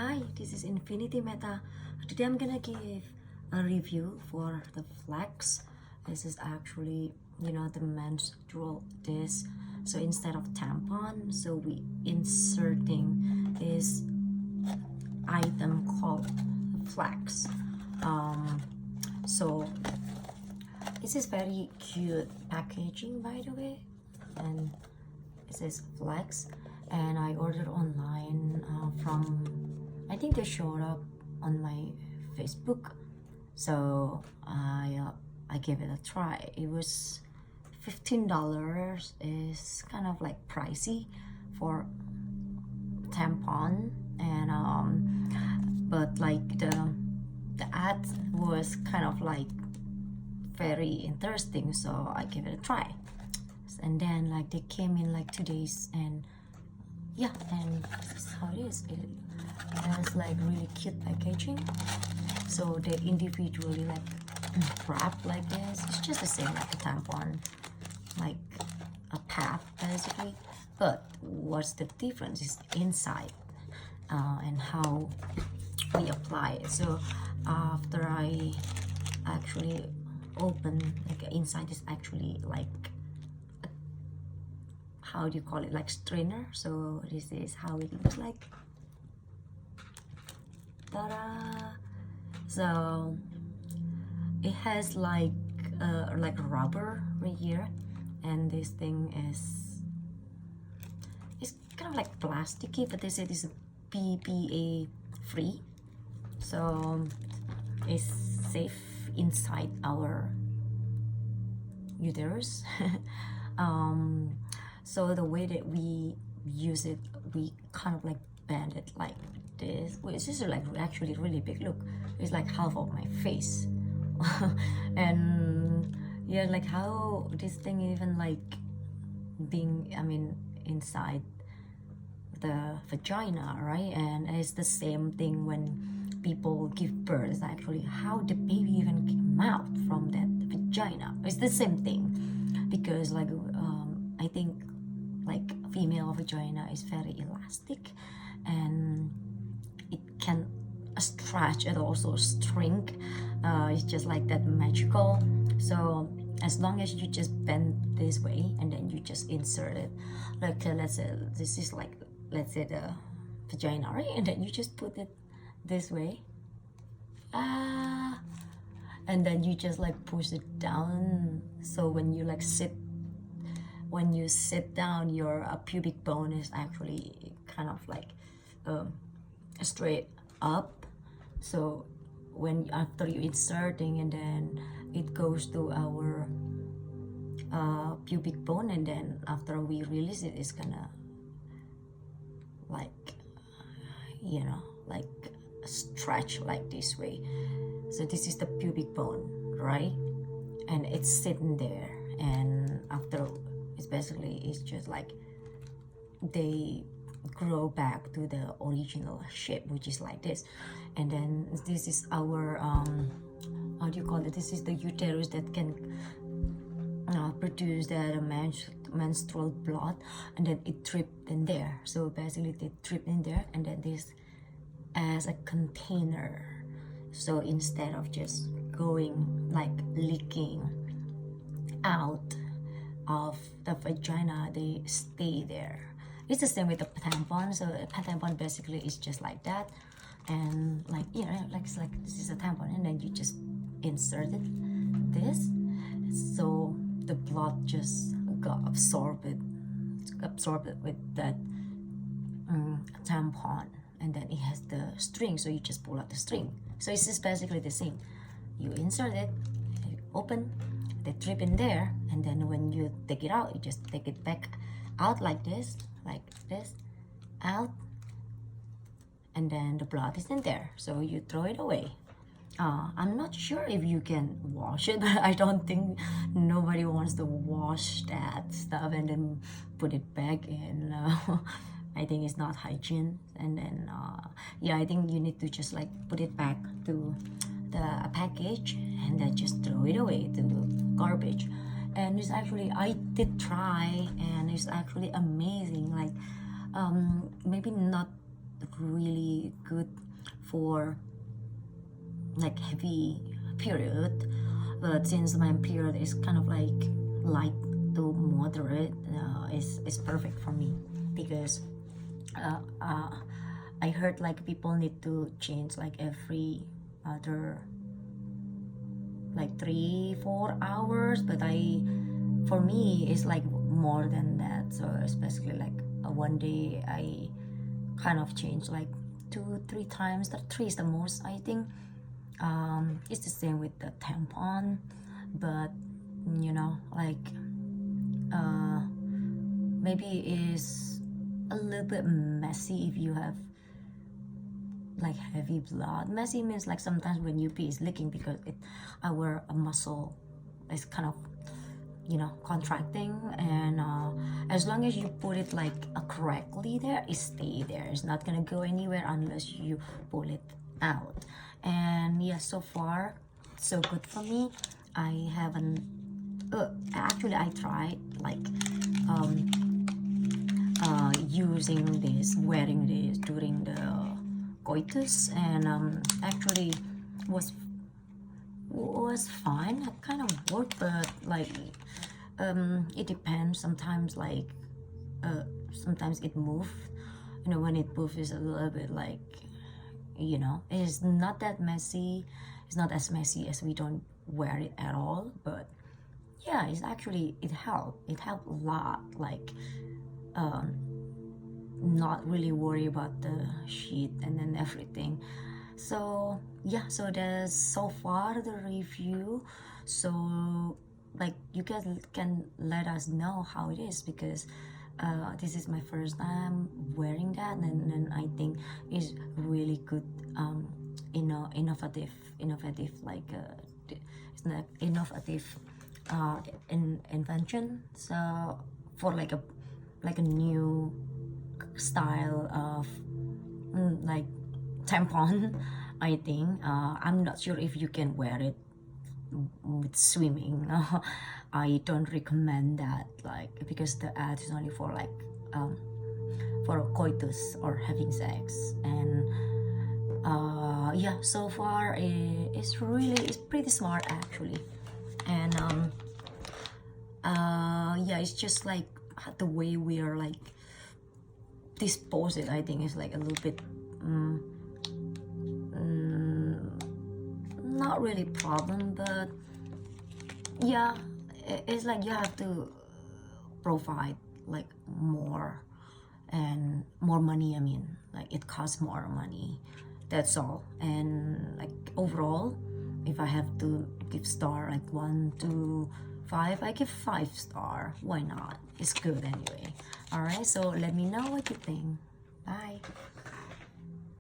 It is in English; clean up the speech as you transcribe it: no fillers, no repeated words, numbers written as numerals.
Hi, this is Infinity Meta. Today I'm gonna give a review for the flex. This is actually, the menstrual disc. So instead of tampon, so we inserting this item called flex. So this is very cute packaging, by the way, and it says flex, and I ordered online from, I think they showed up on my Facebook, so I gave it a try. It was $15. Is kind of like pricey for tampon, and but like the ad was kind of like very interesting, so I gave it a try. And then like they came in like 2 days, and yeah, and this is how it is. It has like really cute packaging, so they individually like wrapped like this. It's just the same like a tampon, like a pad basically, but what's the difference is inside and how we apply it. So after I actually open, like inside is actually like, how do you call it, like strainer. So this is how it looks like. Ta-da! So it has like rubber right here, and this thing is, it's kind of like plasticky, but they say this is BPA free, so it's safe inside our uterus. So the way that we use it, we kind of like bend it like this. Well, this is like actually really big. Look, it's like half of my face. And yeah, like how this thing even like being, I mean, inside the vagina, right? And it's the same thing when people give birth. Actually, how the baby even came out from that vagina, it's the same thing, because like I think like female vagina is very elastic, and it can stretch and also shrink. It's just like that magical. So as long as you just bend this way, and then you just insert it, like let's say this is like, let's say the vagina, right? And then you just put it this way, and then you just like push it down. So when you like when you sit down, your pubic bone is actually kind of like straight up. So when after you inserting, and then it goes to our pubic bone, and then after we release it, it's gonna like, like stretch like this way. So this is the pubic bone, right? And it's sitting there, and after it's basically, it's just like they grow back to the original shape, which is like this. And then this is our how do you call it, this is the uterus that can produce that menstrual blood, and then it dripped in there. So basically they drip in there, and then this as a container. So instead of just going like leaking out of the vagina, they stay there. It's the same with the tampon. So a tampon basically is just like that, and like, like it's like this is a tampon, and then you just insert it this, so the blood just got absorbed with that tampon, and then it has the string, so you just pull out the string. So it's just basically the same. You insert it, you open, they drip in there, and then when you take it out, you just take it back out like this, out, and then the blood is in there, so you throw it away. I'm not sure if you can wash it. I don't think nobody wants to wash that stuff and then put it back in. I think it's not hygiene. And then yeah, I think you need to just like put it back to the package, and then just throw it away to garbage. And it's actually, I did try, and it's actually amazing. Like maybe not really good for like heavy period, but since my period is kind of like light to moderate, it's perfect for me because uh, uh, I heard like people need to change like every other like 3-4 hours, but for me it's like more than that. So especially like one day I kind of change like 2-3 times. That three is the most, I think. It's the same with the tampon, but you know, like maybe it's a little bit messy if you have like heavy blood. Messy means like sometimes when you pee is leaking because our muscle is kind of, you know, contracting, and as long as you put it like correctly there, it stay there. It's not gonna go anywhere unless you pull it out. And yeah, so far so good for me. I haven't actually I tried like using this, wearing this during the coitus, and actually was fine. It kind of worked, but like it depends. Sometimes like sometimes it moves. You know, when it moves is a little bit like, you know, it's not that messy. It's not as messy as we don't wear it at all. But yeah, it's actually it helped. It helped a lot. Like not really worry about the sheet and then everything. So yeah, so that's so far the review. So like you guys can let us know how it is, because this is my first time wearing that, and then I think it's really good, innovative like it's not innovative invention. So for like a new style of like tampon, I think. I'm not sure if you can wear it with swimming. I don't recommend that, like, because the ad is only for like for coitus or having sex. And yeah, so far it's pretty smart actually. And yeah, it's just like the way we are like dispose it, I think is like a little bit not really problem, but yeah, it's like you have to provide like more and more money. I mean, like it costs more money, that's all. And like overall, if I have to give star like 1 to 5, I give 5 star. Why not? It's good anyway. All right, so let me know what you think. Bye.